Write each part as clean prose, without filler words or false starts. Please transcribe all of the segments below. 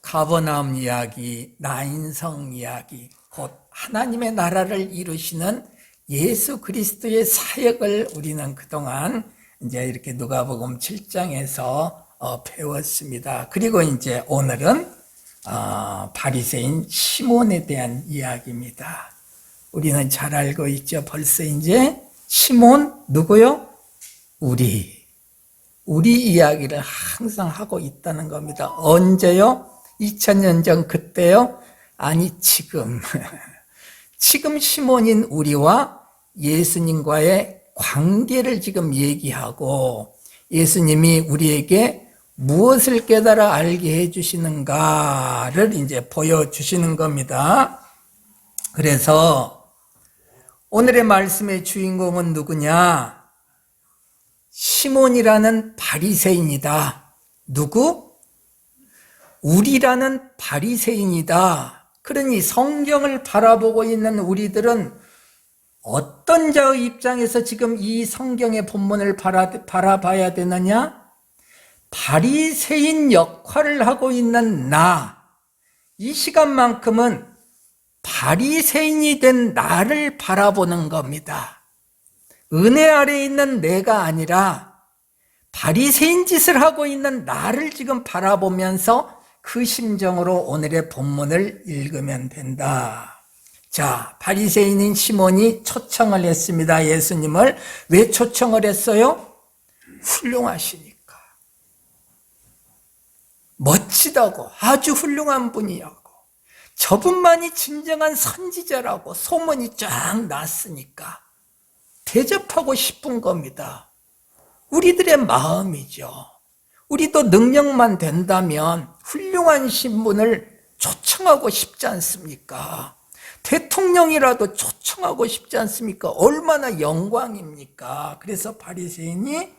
가버나움 이야기, 나인성 이야기, 곧 하나님의 나라를 이루시는 예수 그리스도의 사역을 우리는 그동안 이제 이렇게 누가복음 7장에서 배웠습니다. 그리고 이제 오늘은 바리새인 시몬에 대한 이야기입니다. 우리는 잘 알고 있죠. 벌써 이제 시몬 누구요? 우리 이야기를 항상 하고 있다는 겁니다. 언제요? 2000년 전 그때요? 아니 지금 지금 시몬인 우리와 예수님과의 관계를 지금 얘기하고 예수님이 우리에게 무엇을 깨달아 알게 해주시는가를 이제 보여주시는 겁니다. 그래서 오늘의 말씀의 주인공은 누구냐? 시몬이라는 바리새인이다. 누구? 우리라는 바리새인이다. 그러니 성경을 바라보고 있는 우리들은 어떤 자의 입장에서 지금 이 성경의 본문을 바라봐야 되느냐? 바리새인 역할을 하고 있는 이 시간만큼은 바리새인이 된 나를 바라보는 겁니다. 은혜 아래에 있는 내가 아니라 바리새인 짓을 하고 있는 나를 지금 바라보면서 그 심정으로 오늘의 본문을 읽으면 된다. 자, 바리새인인 시몬이 초청을 했습니다. 예수님을. 왜 초청을 했어요? 훌륭하시니까. 멋지다고, 아주 훌륭한 분이라고, 저분만이 진정한 선지자라고 소문이 쫙 났으니까 대접하고 싶은 겁니다. 우리들의 마음이죠. 우리도 능력만 된다면 훌륭한 신분을 초청하고 싶지 않습니까? 대통령이라도 초청하고 싶지 않습니까? 얼마나 영광입니까? 그래서 바리새인이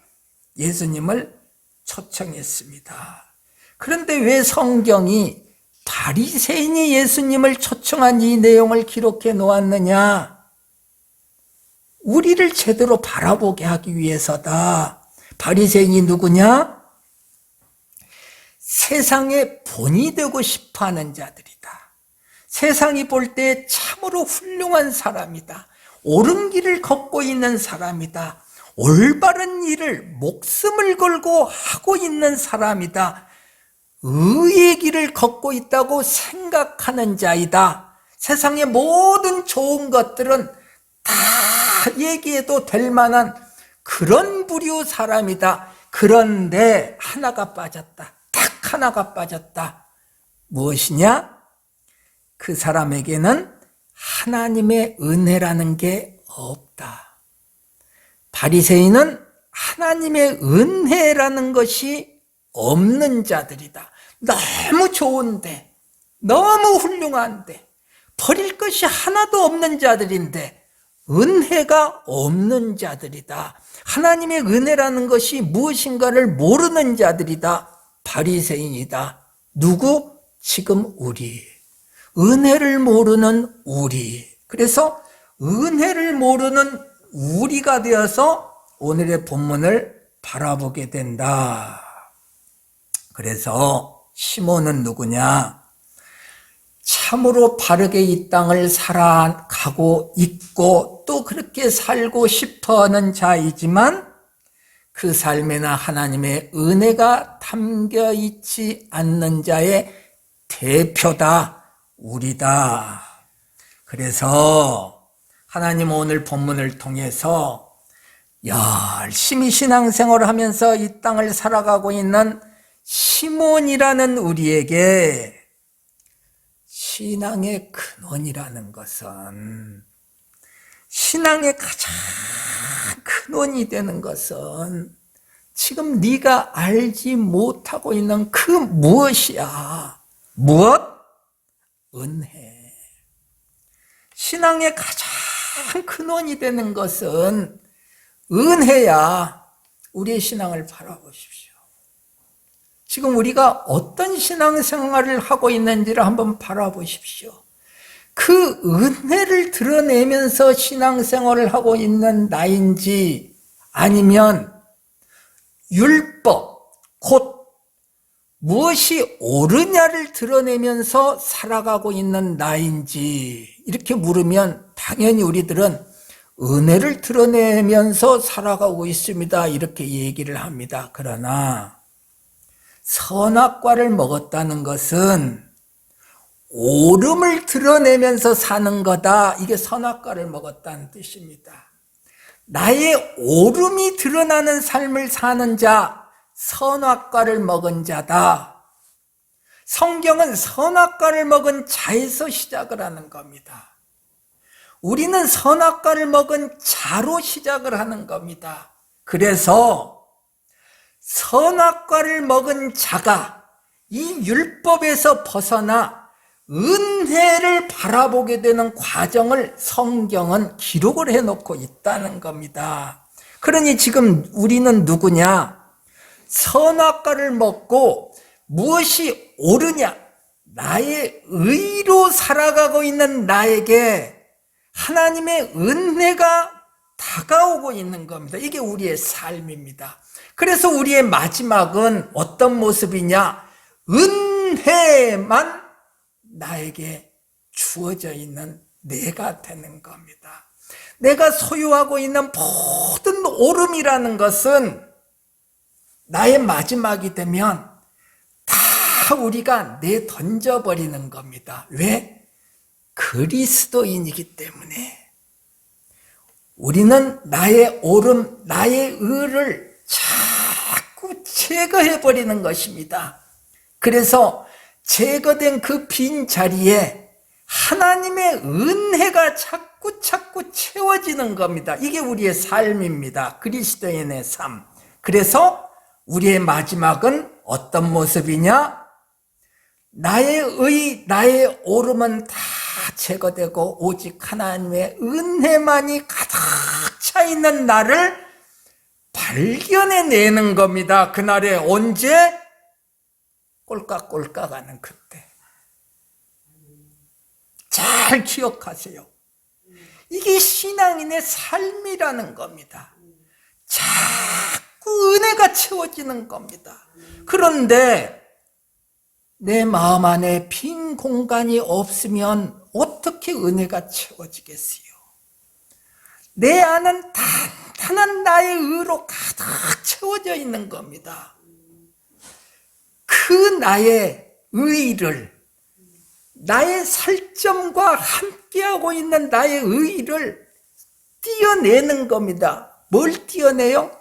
예수님을 초청했습니다. 그런데 왜 성경이 바리새인이 예수님을 초청한 이 내용을 기록해 놓았느냐? 우리를 제대로 바라보게 하기 위해서다. 바리새인이 누구냐? 세상의 본이 되고 싶어하는 자들이다. 세상이 볼 때 참으로 훌륭한 사람이다. 옳은 길을 걷고 있는 사람이다. 올바른 일을 목숨을 걸고 하고 있는 사람이다. 의의 길을 걷고 있다고 생각하는 자이다. 세상의 모든 좋은 것들은 다 얘기해도 될 만한 그런 부류 사람이다. 그런데 하나가 빠졌다. 딱 하나가 빠졌다. 무엇이냐? 그 사람에게는 하나님의 은혜라는 게 없다. 바리새인은 하나님의 은혜라는 것이 없는 자들이다. 너무 좋은데, 너무 훌륭한데, 버릴 것이 하나도 없는 자들인데 은혜가 없는 자들이다. 하나님의 은혜라는 것이 무엇인가를 모르는 자들이다. 바리새인이다. 누구? 지금 우리. 은혜를 모르는 우리. 그래서 은혜를 모르는 우리가 되어서 오늘의 본문을 바라보게 된다. 그래서 시몬은 누구냐? 참으로 바르게 이 땅을 살아가고 있고 또 그렇게 살고 싶어하는 자이지만 그 삶에나 하나님의 은혜가 담겨 있지 않는 자의 대표다. 우리다. 그래서 하나님 오늘 본문을 통해서 열심히 신앙생활을 하면서 이 땅을 살아가고 있는 시몬이라는 우리에게 신앙의 근원이라는 것은, 신앙의 가장 근원이 되는 것은 지금 네가 알지 못하고 있는 그 무엇이야? 무엇? 은혜. 신앙의 가장 근원이 되는 것은 은혜야. 우리의 신앙을 바라보십시오. 지금 우리가 어떤 신앙생활을 하고 있는지를 한번 바라보십시오. 그 은혜를 드러내면서 신앙생활을 하고 있는 나인지 아니면 율법, 곧 무엇이 옳으냐를 드러내면서 살아가고 있는 나인지 이렇게 물으면 당연히 우리들은 은혜를 드러내면서 살아가고 있습니다. 이렇게 얘기를 합니다. 그러나 선악과를 먹었다는 것은 옳음을 드러내면서 사는 거다. 이게 선악과를 먹었다는 뜻입니다. 나의 옳음이 드러나는 삶을 사는 자, 선악과를 먹은 자다. 성경은 선악과를 먹은 자에서 시작을 하는 겁니다. 우리는 선악과를 먹은 자로 시작을 하는 겁니다. 그래서 선악과를 먹은 자가 이 율법에서 벗어나 은혜를 바라보게 되는 과정을 성경은 기록을 해놓고 있다는 겁니다. 그러니 지금 우리는 누구냐? 선악과를 먹고 무엇이 옳으냐? 나의 의로 살아가고 있는 나에게 하나님의 은혜가 다가오고 있는 겁니다. 이게 우리의 삶입니다. 그래서 우리의 마지막은 어떤 모습이냐? 은혜만 나에게 주어져 있는 내가 되는 겁니다. 내가 소유하고 있는 모든 옳음이라는 것은 나의 마지막이 되면 다 우리가 내던져버리는 겁니다. 왜? 그리스도인이기 때문에. 우리는 나의 옳음, 나의 의를 자꾸 제거해버리는 것입니다. 그래서 제거된 그 빈 자리에 하나님의 은혜가 자꾸 채워지는 겁니다. 이게 우리의 삶입니다. 그리스도인의 삶. 그래서 우리의 마지막은 어떤 모습이냐? 나의 의, 나의 옳음은 다 제거되고 오직 하나님의 은혜만이 가득 차 있는 나를 발견해내는 겁니다. 그날에 언제? 꼴깍꼴깍 하는 그때. 잘 기억하세요. 이게 신앙인의 삶이라는 겁니다. 자꾸 은혜가 채워지는 겁니다. 그런데 내 마음 안에 빈 공간이 없으면 어떻게 은혜가 채워지겠어요? 내 안은 단단한 나의 의로 가득 채워져 있는 겁니다. 그 나의 의를, 나의 살점과 함께하고 있는 나의 의를 띄어내는 겁니다. 뭘 띄어내요?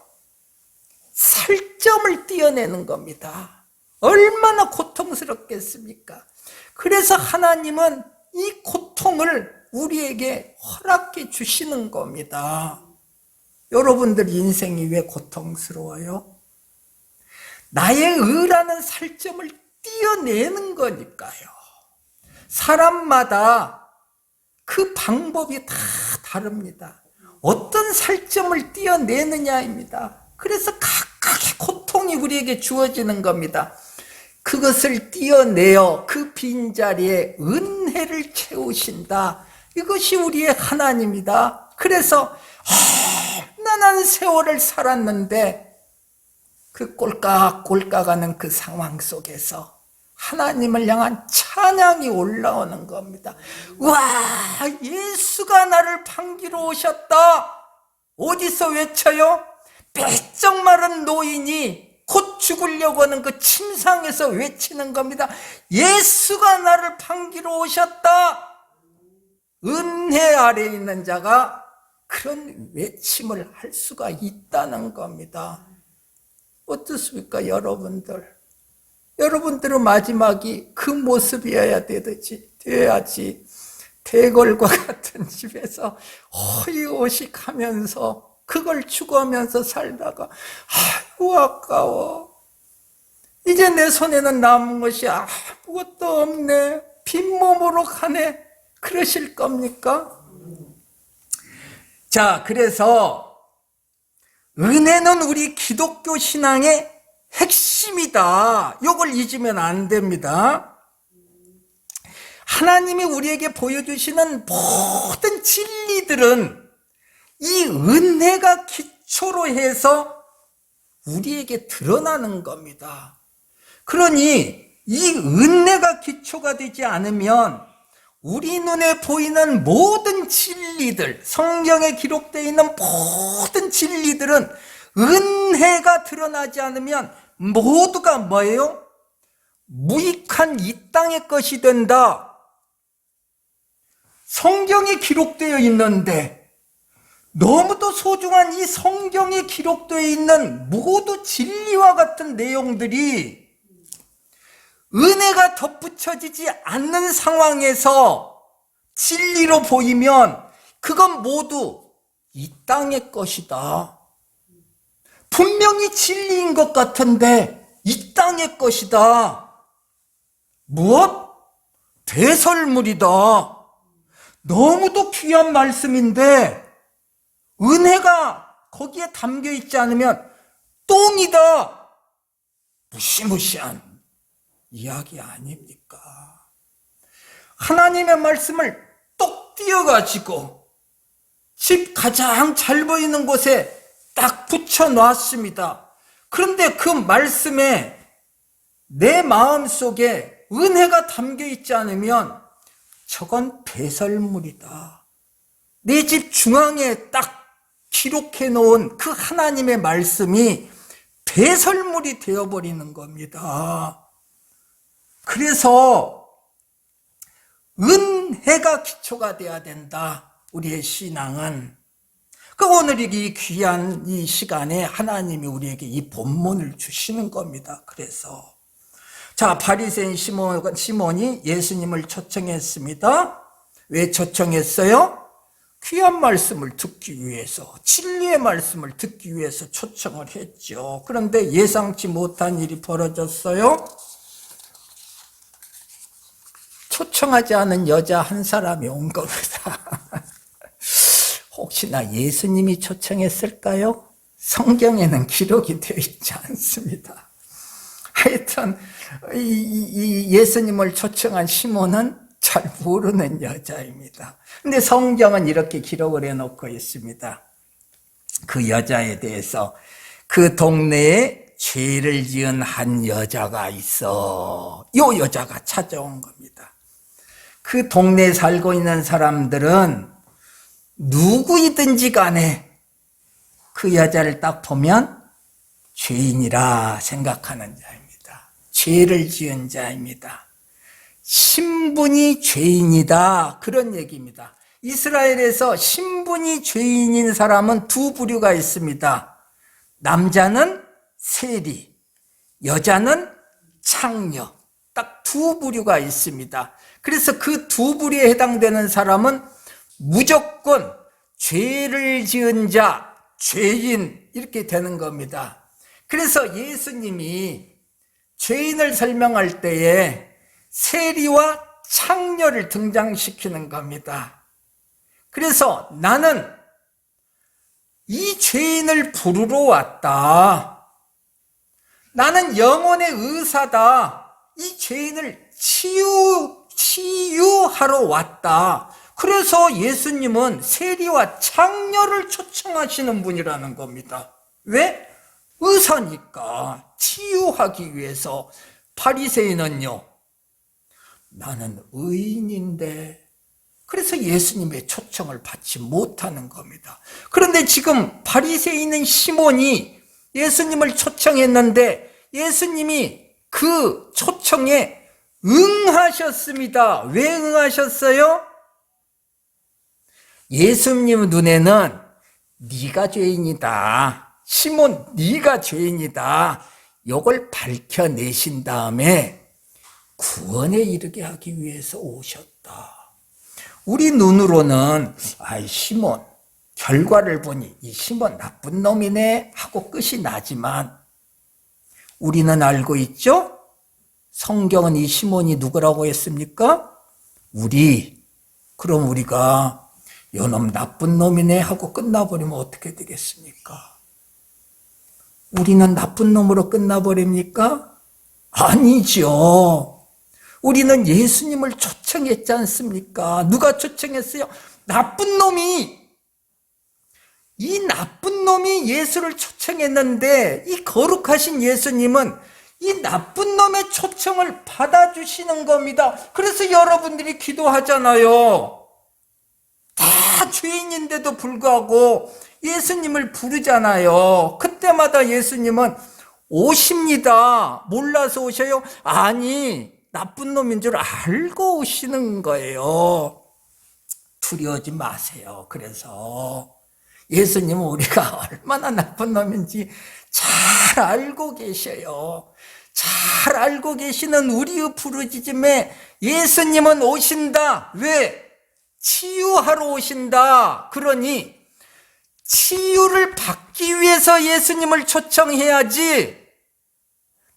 살점을 띄어내는 겁니다. 얼마나 고통스럽겠습니까? 그래서 하나님은 이 고통을 우리에게 허락해 주시는 겁니다. 여러분들 인생이 왜 고통스러워요? 나의 의라는 살점을 띄어내는 거니까요. 사람마다 그 방법이 다 다릅니다. 어떤 살점을 띄어내느냐입니다. 그래서 각각의 고통이 우리에게 주어지는 겁니다. 그것을 띄어내어 그 빈자리에 은혜를 채우신다. 이것이 우리의 하나님이다. 그래서 험난한 세월을 살았는데 그 꼴깍꼴깍하는 그 상황 속에서 하나님을 향한 찬양이 올라오는 겁니다. 와, 예수가 나를 반기러 오셨다. 어디서 외쳐요? 삐쩍 마른 노인이 곧 죽으려고 하는 그 침상에서 외치는 겁니다. 예수가 나를 반기러 오셨다. 은혜 아래에 있는 자가 그런 외침을 할 수가 있다는 겁니다. 어떻습니까, 여러분들? 여러분들의 마지막이 그 모습이어야 되어야지. 대궐과 같은 집에서 호의호식하면서 그걸 추구하면서 살다가 아이고 아까워. 이제 내 손에는 남은 것이 아무것도 없네. 빈몸으로 가네. 그러실 겁니까? 자, 그래서 은혜는 우리 기독교 신앙의 핵심이다. 이걸 잊으면 안 됩니다. 하나님이 우리에게 보여주시는 모든 진리들은 이 은혜가 기초로 해서 우리에게 드러나는 겁니다. 그러니 이 은혜가 기초가 되지 않으면 우리 눈에 보이는 모든 진리들, 성경에 기록되어 있는 모든 진리들은 은혜가 드러나지 않으면 모두가 뭐예요? 무익한 이 땅의 것이 된다. 성경에 기록되어 있는데 너무도 소중한 이 성경에 기록되어 있는 모두 진리와 같은 내용들이 은혜가 덧붙여지지 않는 상황에서 진리로 보이면 그건 모두 이 땅의 것이다. 분명히 진리인 것 같은데 이 땅의 것이다. 무엇? 배설물이다. 너무도 귀한 말씀인데 은혜가 거기에 담겨 있지 않으면 똥이다. 무시무시한 이야기 아닙니까? 하나님의 말씀을 똑 띄어가지고 집 가장 잘 보이는 곳에 딱 붙여놨습니다. 그런데 그 말씀에 내 마음속에 은혜가 담겨 있지 않으면 저건 배설물이다. 내 집 중앙에 딱 기록해 놓은 그 하나님의 말씀이 배설물이 되어버리는 겁니다. 그래서 은혜가 기초가 돼야 된다. 우리의 신앙은. 오늘 이 귀한 이 시간에 하나님이 우리에게 이 본문을 주시는 겁니다. 그래서 자, 바리새인 시몬이 예수님을 초청했습니다. 왜 초청했어요? 귀한 말씀을 듣기 위해서, 진리의 말씀을 듣기 위해서 초청을 했죠. 그런데 예상치 못한 일이 벌어졌어요. 초청하지 않은 여자 한 사람이 온 겁니다. 혹시나 예수님이 초청했을까요? 성경에는 기록이 되어 있지 않습니다. 하여튼 이 예수님을 초청한 시몬은 잘 모르는 여자입니다. 근데 성경은 이렇게 기록을 해놓고 있습니다. 그 여자에 대해서 그 동네에 죄를 지은 한 여자가 있어. 이 여자가 찾아온 겁니다. 그 동네에 살고 있는 사람들은 누구이든지 간에 그 여자를 딱 보면 죄인이라 생각하는 자입니다. 죄를 지은 자입니다. 신분이 죄인이다. 그런 얘기입니다. 이스라엘에서 신분이 죄인인 사람은 두 부류가 있습니다. 남자는 세리, 여자는 창녀. 딱 두 부류가 있습니다. 그래서 그 두 부류에 해당되는 사람은 무조건 죄를 지은 자, 죄인 이렇게 되는 겁니다. 그래서 예수님이 죄인을 설명할 때에 세리와 창녀를 등장시키는 겁니다. 그래서 나는 이 죄인을 부르러 왔다. 나는 영혼의 의사다. 이 죄인을 치유하러 왔다. 그래서 예수님은 세리와 창녀를 초청하시는 분이라는 겁니다. 왜? 의사니까 치유하기 위해서. 바리새인은요, 나는 의인인데, 그래서 예수님의 초청을 받지 못하는 겁니다. 그런데 지금 바리새인은 시몬이 예수님을 초청했는데 예수님이 그 초청에 응하셨습니다. 왜 응하셨어요? 예수님 눈에는 네가 죄인이다. 시몬, 네가 죄인이다. 이걸 밝혀내신 다음에 구원에 이르게 하기 위해서 오셨다. 우리 눈으로는 시몬, 결과를 보니 이 시몬 나쁜 놈이네 하고 끝이 나지만 우리는 알고 있죠? 성경은 이 시몬이 누구라고 했습니까? 그럼 우리가 요놈 나쁜 놈이네 하고 끝나버리면 어떻게 되겠습니까? 우리는 나쁜 놈으로 끝나버립니까? 아니죠. 우리는 예수님을 초청했지 않습니까? 누가 초청했어요? 이 나쁜 놈이 예수를 초청했는데 이 거룩하신 예수님은 이 나쁜 놈의 초청을 받아주시는 겁니다. 그래서 여러분들이 기도하잖아요. 다 죄인인데도 불구하고 예수님을 부르잖아요. 그때마다 예수님은 오십니다. 몰라서 오셔요? 아니, 나쁜 놈인 줄 알고 오시는 거예요. 두려워하지 마세요. 그래서 예수님은 우리가 얼마나 나쁜 놈인지 잘 알고 계셔요. 잘 알고 계시는 우리의 부르짖음에 예수님은 오신다. 왜? 치유하러 오신다. 그러니 치유를 받기 위해서 예수님을 초청해야지,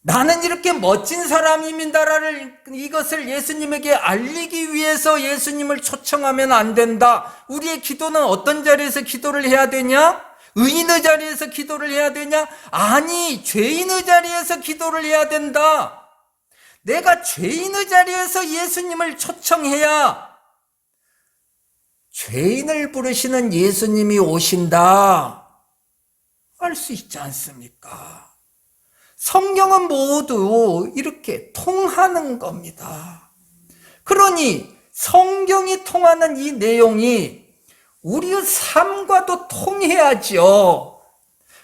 나는 이렇게 멋진 사람입니다라는 이것을 예수님에게 알리기 위해서 예수님을 초청하면 안 된다. 우리의 기도는 어떤 자리에서 기도를 해야 되냐? 의인의 자리에서 기도를 해야 되냐? 아니, 죄인의 자리에서 기도를 해야 된다. 내가 죄인의 자리에서 예수님을 초청해야 죄인을 부르시는 예수님이 오신다 알 수 있지 않습니까? 성경은 모두 이렇게 통하는 겁니다. 그러니 성경이 통하는 이 내용이 우리의 삶과도 통해야죠.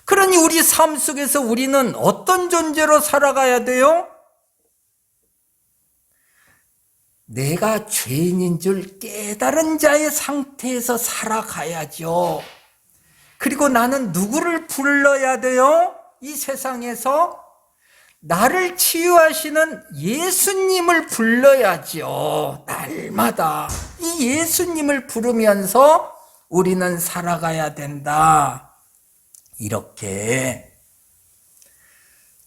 그러니 우리 삶 속에서 우리는 어떤 존재로 살아가야 돼요? 내가 죄인인 줄 깨달은 자의 상태에서 살아가야죠. 그리고 나는 누구를 불러야 돼요? 이 세상에서 나를 치유하시는 예수님을 불러야죠. 날마다 이 예수님을 부르면서 우리는 살아가야 된다. 이렇게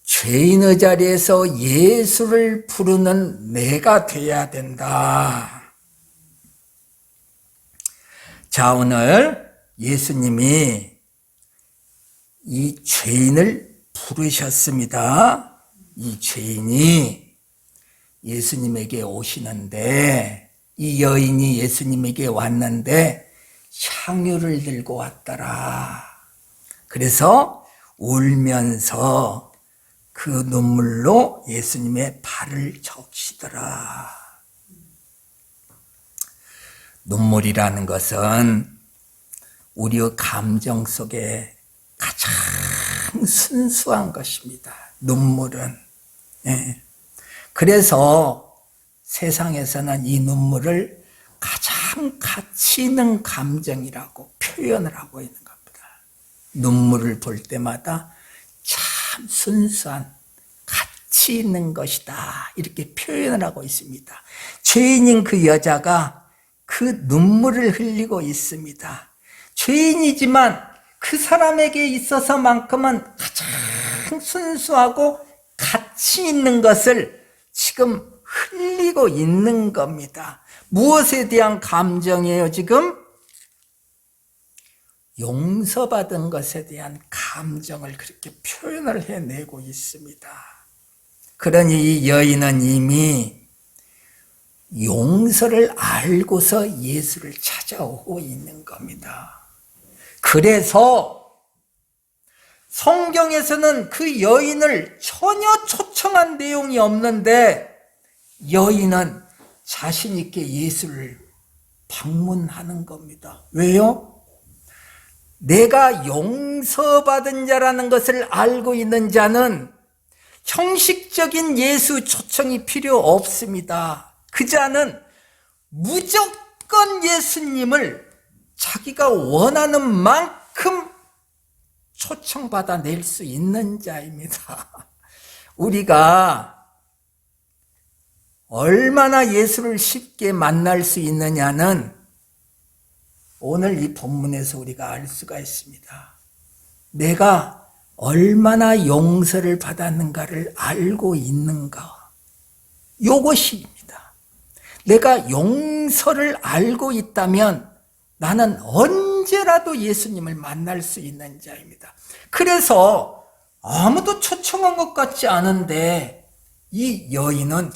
죄인의 자리에서 예수를 부르는 내가 돼야 된다. 자, 오늘 예수님이 이 죄인을 부르셨습니다. 이 죄인이 예수님에게 오시는데, 이 여인이 예수님에게 왔는데 향유를 들고 왔더라. 그래서 울면서 그 눈물로 예수님의 발을 적시더라. 눈물이라는 것은 우리의 감정 속에 가장 순수한 것입니다. 눈물은. 그래서 세상에서는 이 눈물을 가장 가치 있는 감정이라고 표현을 하고 있는 겁니다. 눈물을 볼 때마다 참 순수한 가치 있는 것이다, 이렇게 표현을 하고 있습니다. 죄인인 그 여자가 그 눈물을 흘리고 있습니다. 죄인이지만 그 사람에게 있어서만큼은 가장 순수하고 가치 있는 것을 지금 흘리고 있는 겁니다. 무엇에 대한 감정이에요, 지금? 용서받은 것에 대한 감정을 그렇게 표현을 해내고 있습니다. 그러니 이 여인은 이미 용서를 알고서 예수를 찾아오고 있는 겁니다. 그래서 성경에서는 그 여인을 전혀 초청한 내용이 없는데 여인은 자신 있게 예수를 방문하는 겁니다. 왜요? 내가 용서받은 자라는 것을 알고 있는 자는 형식적인 예수 초청이 필요 없습니다. 그 자는 무조건 예수님을 자기가 원하는 만큼 초청받아 낼 수 있는 자입니다. 우리가 얼마나 예수를 쉽게 만날 수 있느냐는 오늘 이 본문에서 우리가 알 수가 있습니다. 내가 얼마나 용서를 받았는가를 알고 있는가, 이것입니다. 내가 용서를 알고 있다면 나는 언제라도 예수님을 만날 수 있는 자입니다. 그래서 아무도 초청한 것 같지 않은데 이 여인은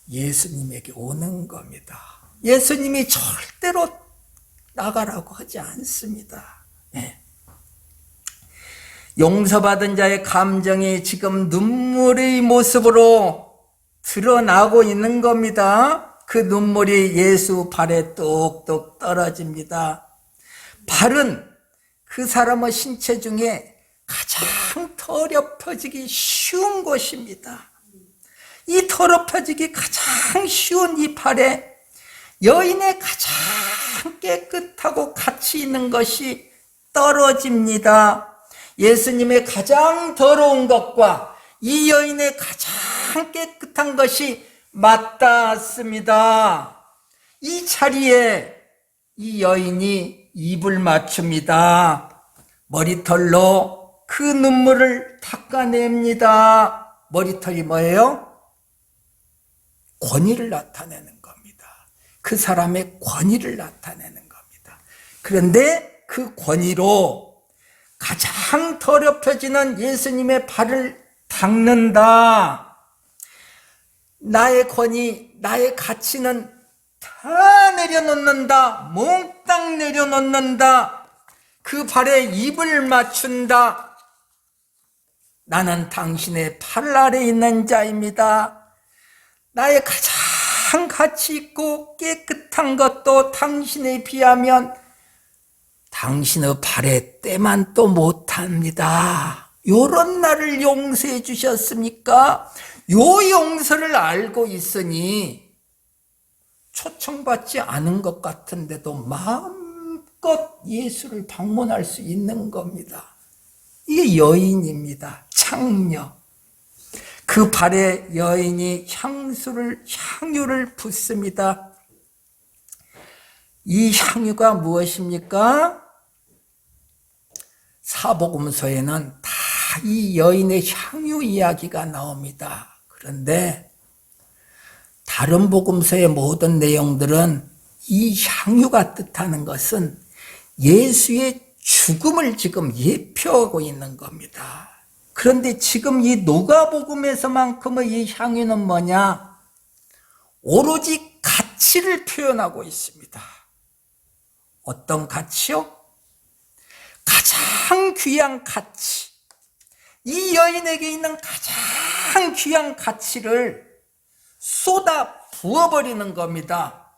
예수님에게 오는 겁니다. 예수님이 절대로 나가라고 하지 않습니다. 용서받은 자의 감정이 지금 눈물의 모습으로 드러나고 있는 겁니다. 그 눈물이 예수 발에 뚝뚝 떨어집니다. 발은 그 사람의 신체 중에 가장 더럽혀지기 쉬운 곳입니다. 이 더럽혀지기 가장 쉬운 이 발에 여인의 가장 깨끗하고 가치 있는 것이 떨어집니다. 예수님의 가장 더러운 것과 이 여인의 가장 깨끗한 것이 맞닿았습니다. 이 자리에 이 여인이 입을 맞춥니다. 머리털로 그 눈물을 닦아냅니다. 머리털이 뭐예요? 권위를 나타내는 겁니다. 그 사람의 권위를 나타내는 겁니다. 그런데 그 권위로 가장 더럽혀지는 예수님의 발을 닦는다. 나의 권위, 나의 가치는 다 내려놓는다. 몽땅 내려놓는다. 그 발에 입을 맞춘다. 나는 당신의 팔 아래 있는 자입니다. 나의 가장 가치 있고 깨끗한 것도 당신에 비하면 당신의 발에 때만 또 못합니다. 요런 나를 용서해 주셨습니까? 요 용서를 알고 있으니 초청받지 않은 것 같은데도 마음껏 예수를 방문할 수 있는 겁니다. 이게 여인입니다. 창녀. 그 발에 여인이 향유를 붓습니다. 이 향유가 무엇입니까? 사복음서에는 다 이 여인의 향유 이야기가 나옵니다. 그런데 다른 복음서의 모든 내용들은 이 향유가 뜻하는 것은 예수의 죽음을 지금 예표하고 있는 겁니다. 그런데 지금 이 누가복음에서만큼의 이 향유는 뭐냐? 오로지 가치를 표현하고 있습니다. 어떤 가치요? 가장 귀한 가치. 이 여인에게 있는 가장 귀한 가치를 쏟아 부어버리는 겁니다.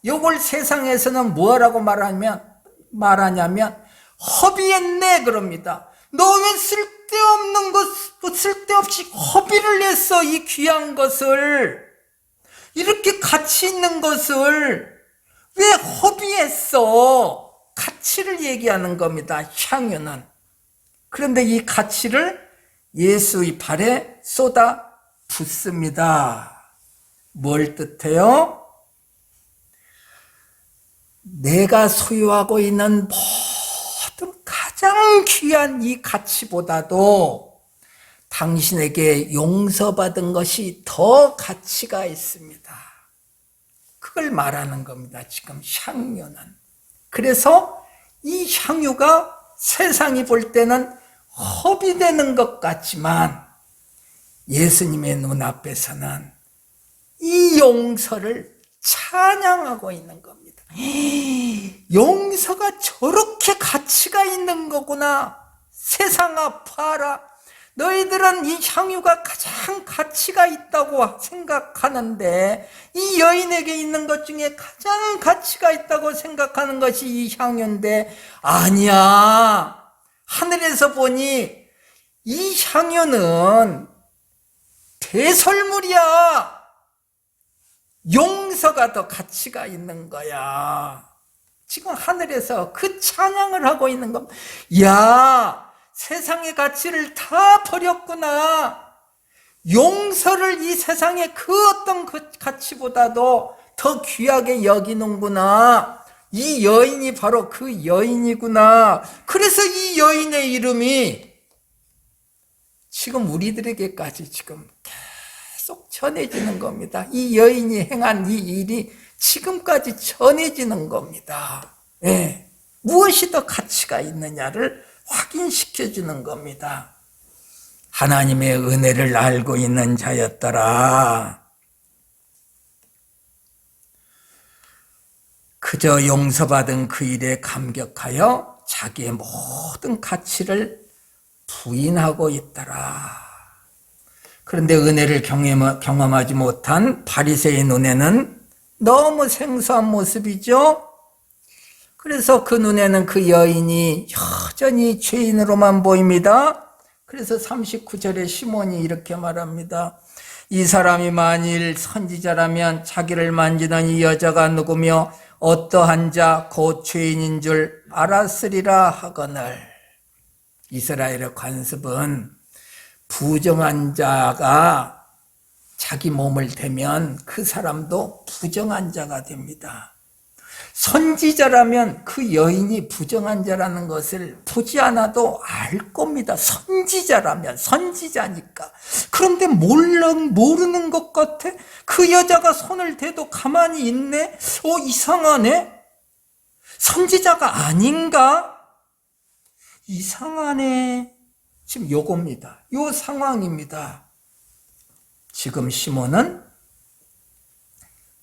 이걸 세상에서는 뭐라고 말하냐면 허비했네 그럽니다. 너 왜 쓸데없이 허비를 했어? 이 귀한 것을, 이렇게 가치 있는 것을 왜 허비했어? 가치를 얘기하는 겁니다. 향유는. 그런데 이 가치를 예수의 발에 쏟아 붓습니다. 뭘 뜻해요? 내가 소유하고 있는 모든 가장 귀한 이 가치보다도 당신에게 용서받은 것이 더 가치가 있습니다. 그걸 말하는 겁니다. 지금 향유는. 그래서 이 향유가 세상이 볼 때는 허비되는 것 같지만 예수님의 눈앞에서는 이 용서를 찬양하고 있는 겁니다. 용서가 저렇게 가치가 있는 거구나. 세상아 봐라. 너희들은 이 향유가 가장 가치가 있다고 생각하는데 이 여인에게 있는 것 중에 가장 가치가 있다고 생각하는 것이 이 향유인데 아니야. 하늘에서 보니 이 향유는 배설물이야. 용서가 더 가치가 있는 거야. 지금 하늘에서 그 찬양을 하고 있는 겁니다. 야, 세상의 가치를 다 버렸구나. 용서를 이 세상의 그 어떤 그 가치보다도 더 귀하게 여기는구나. 이 여인이 바로 그 여인이구나. 그래서 이 여인의 이름이 지금 우리들에게까지 지금 계속 전해지는 겁니다. 이 여인이 행한 이 일이 지금까지 전해지는 겁니다. 예. 무엇이 더 가치가 있느냐를 확인시켜주는 겁니다. 하나님의 은혜를 알고 있는 자였더라. 그저 용서받은 그 일에 감격하여 자기의 모든 가치를 부인하고 있더라. 그런데 은혜를 경험하지 못한 바리새의 눈에는 너무 생소한 모습이죠. 그래서 그 눈에는 그 여인이 여전히 죄인으로만 보입니다. 그래서 39절에 시몬이 이렇게 말합니다. 이 사람이 만일 선지자라면 자기를 만지는 이 여자가 누구며 어떠한 자 곧 죄인인 줄 알았으리라 하거늘. 이스라엘의 관습은 부정한 자가 자기 몸을 대면 그 사람도 부정한 자가 됩니다. 선지자라면 그 여인이 부정한 자라는 것을 보지 않아도 알 겁니다. 선지자라면, 선지자니까. 그런데 모르는 것 같아? 그 여자가 손을 대도 가만히 있네? 이상하네? 선지자가 아닌가? 이상하네. 지금 요겁니다. 요 상황입니다. 지금 시몬은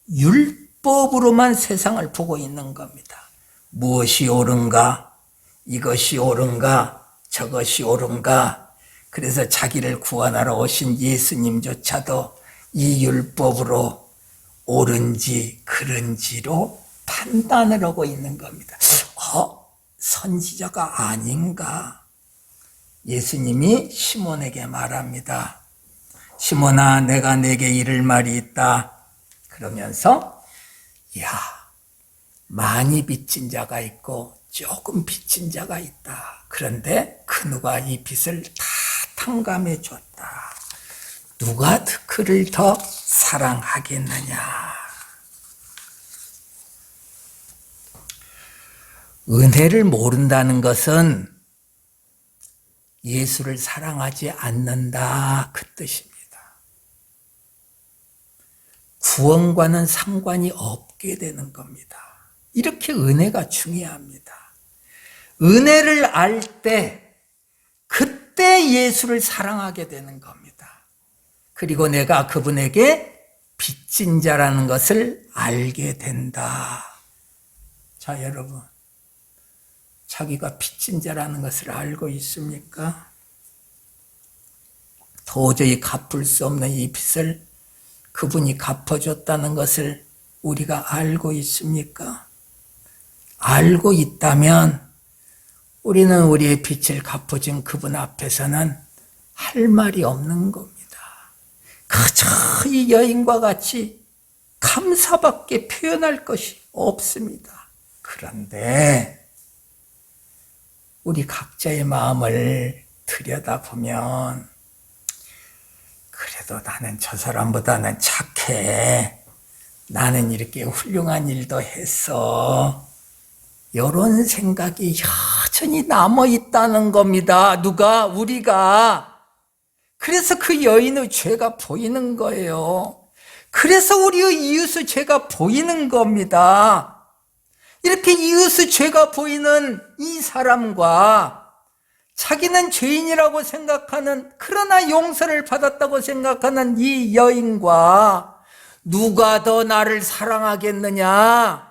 율법으로만 세상을 보고 있는 겁니다. 무엇이 옳은가? 이것이 옳은가? 저것이 옳은가? 그래서 자기를 구원하러 오신 예수님조차도 이 율법으로 옳은지 그른지로 판단을 하고 있는 겁니다. 선지자가 아닌가? 예수님이 시몬에게 말합니다. 시몬아, 내가 네게 이를 말이 있다. 그러면서 많이 빚진 자가 있고 조금 빚진 자가 있다. 그런데 그 누가 이 빚을 다 탕감해 줬다. 누가 그를 더 사랑하겠느냐? 은혜를 모른다는 것은 예수를 사랑하지 않는다, 그 뜻입니다. 구원과는 상관이 없게 되는 겁니다. 이렇게 은혜가 중요합니다. 은혜를 알 때, 그때 예수를 사랑하게 되는 겁니다. 그리고 내가 그분에게 빚진 자라는 것을 알게 된다. 자, 여러분, 자기가 빚진 자라는 것을 알고 있습니까? 도저히 갚을 수 없는 이 빚을 그분이 갚아줬다는 것을 우리가 알고 있습니까? 알고 있다면 우리는 우리의 빚을 갚아준 그분 앞에서는 할 말이 없는 겁니다. 그저 이 여인과 같이 감사밖에 표현할 것이 없습니다. 그런데 우리 각자의 마음을 들여다보면 그래도 나는 저 사람보다는 착해. 나는 이렇게 훌륭한 일도 했어. 이런 생각이 여전히 남아있다는 겁니다. 누가? 우리가. 그래서 그 여인의 죄가 보이는 거예요. 그래서 우리의 이웃의 죄가 보이는 겁니다. 이렇게 이웃의 죄가 보이는 이 사람과 자기는 죄인이라고 생각하는, 그러나 용서를 받았다고 생각하는 이 여인과 누가 더 나를 사랑하겠느냐?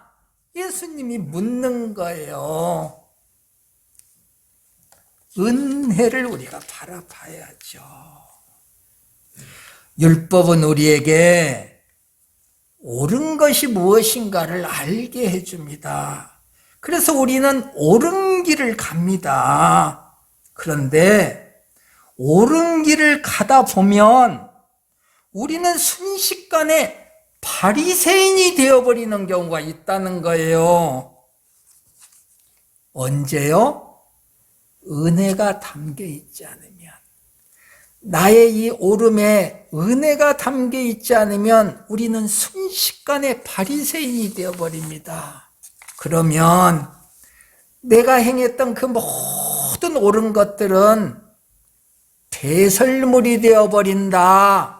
예수님이 묻는 거예요. 은혜를 우리가 바라봐야죠. 율법은 우리에게 옳은 것이 무엇인가를 알게 해줍니다. 그래서 우리는 옳은 길을 갑니다. 그런데 옳은 길을 가다 보면 우리는 순식간에 바리새인이 되어버리는 경우가 있다는 거예요. 언제요? 은혜가 담겨 있지 않으면, 나의 이 옳음에 은혜가 담겨 있지 않으면 우리는 순식간에 바리새인이 되어버립니다. 그러면 내가 행했던 그 모든 옳은 것들은 배설물이 되어버린다.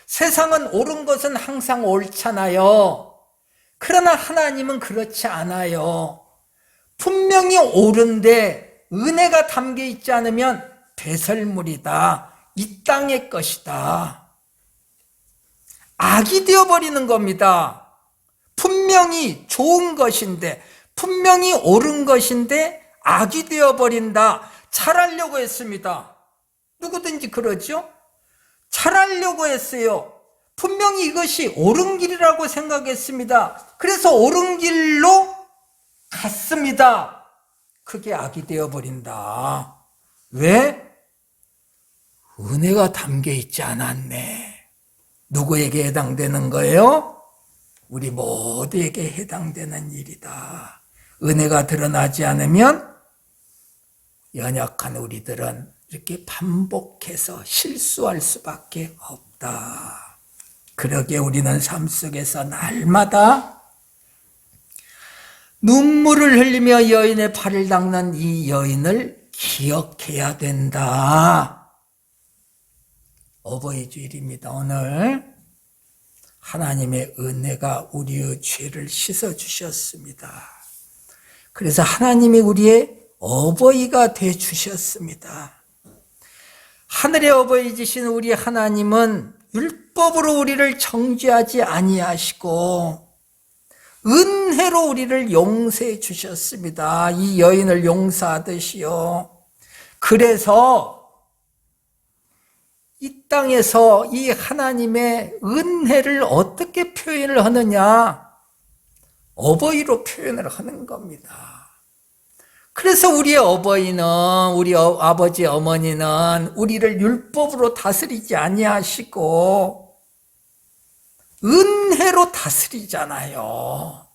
세상은 옳은 것은 항상 옳잖아요. 그러나 하나님은 그렇지 않아요. 분명히 옳은데 은혜가 담겨 있지 않으면 배설물이다. 이 땅의 것이다. 악이 되어버리는 겁니다. 분명히 좋은 것인데, 분명히 옳은 것인데 악이 되어버린다. 잘하려고 했습니다. 누구든지 그러죠? 잘하려고 했어요. 분명히 이것이 옳은 길이라고 생각했습니다. 그래서 옳은 길로 갔습니다. 그게 악이 되어버린다. 왜? 은혜가 담겨있지 않았네. 누구에게 해당되는 거예요? 우리 모두에게 해당되는 일이다. 은혜가 드러나지 않으면 연약한 우리들은 이렇게 반복해서 실수할 수밖에 없다. 그러기에 우리는 삶 속에서 날마다 눈물을 흘리며 여인의 발을 닦는 이 여인을 기억해야 된다. 어버이 주일입니다. 오늘 하나님의 은혜가 우리의 죄를 씻어주셨습니다. 그래서 하나님이 우리의 어버이가 되어주셨습니다. 하늘의 어버이이신 우리 하나님은 율법으로 우리를 정죄하지 아니하시고 은혜로 우리를 용서해 주셨습니다. 이 여인을 용서하듯이요. 그래서 이 땅에서 이 하나님의 은혜를 어떻게 표현을 하느냐? 어버이로 표현을 하는 겁니다. 그래서 우리의 어버이는, 우리 아버지 어머니는 우리를 율법으로 다스리지 아니하시고 은혜로 다스리잖아요.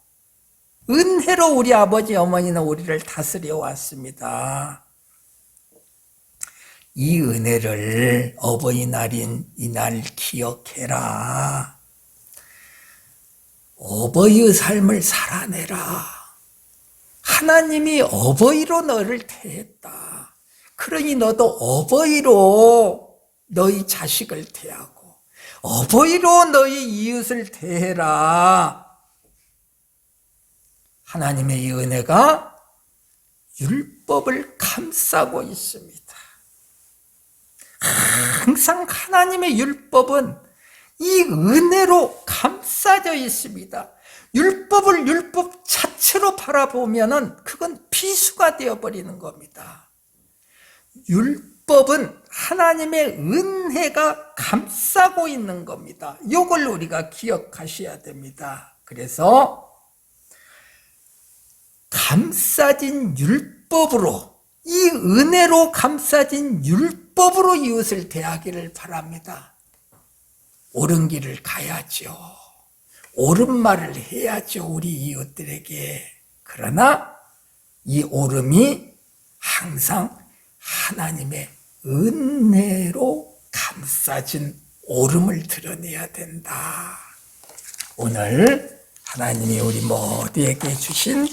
은혜로 우리 아버지 어머니는 우리를 다스려 왔습니다. 이 은혜를 어버이날인 이날 기억해라. 어버이의 삶을 살아내라. 하나님이 어버이로 너를 대했다. 그러니 너도 어버이로 너희 자식을 대하고 어버이로 너희 이웃을 대해라. 하나님의 이 은혜가 율법을 감싸고 있습니다. 항상 하나님의 율법은 이 은혜로 감싸져 있습니다. 율법을 율법 자체로 바라보면은 그건 비수가 되어버리는 겁니다. 율법은 하나님의 은혜가 감싸고 있는 겁니다. 이걸 우리가 기억하셔야 됩니다. 그래서 감싸진 율법으로, 이 은혜로 감싸진 율법으로 이웃을 대하기를 바랍니다. 옳은 길을 가야죠. 옳은 말을 해야죠. 우리 이웃들에게. 그러나 이 옳음이 항상 하나님의 은혜로 감싸진 옳음을 드러내야 된다. 오늘 하나님이 우리 모두에게 주신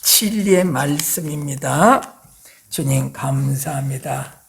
진리의 말씀입니다. 주님 감사합니다.